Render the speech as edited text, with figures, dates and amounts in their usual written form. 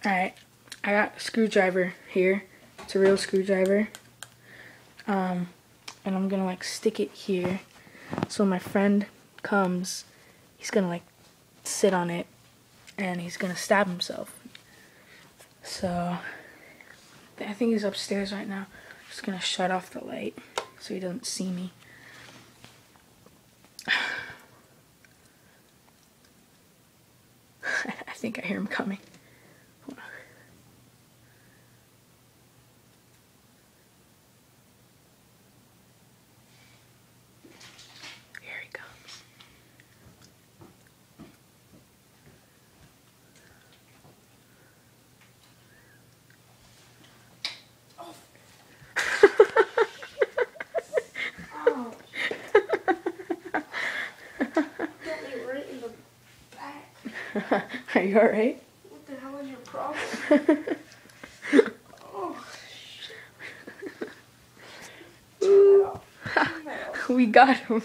Alright, I got a screwdriver here. It's a real screwdriver. And I'm gonna like stick it here. So when my friend comes, he's gonna like sit on it and he's gonna stab himself. So I think he's upstairs right now. Just gonna shut off the light so he doesn't see me. I think I hear him coming. Here he comes. Oh. Get me right in the back. Are you alright? What the hell is your problem? Oh, shit. Turn that off. Turn that off. We got him.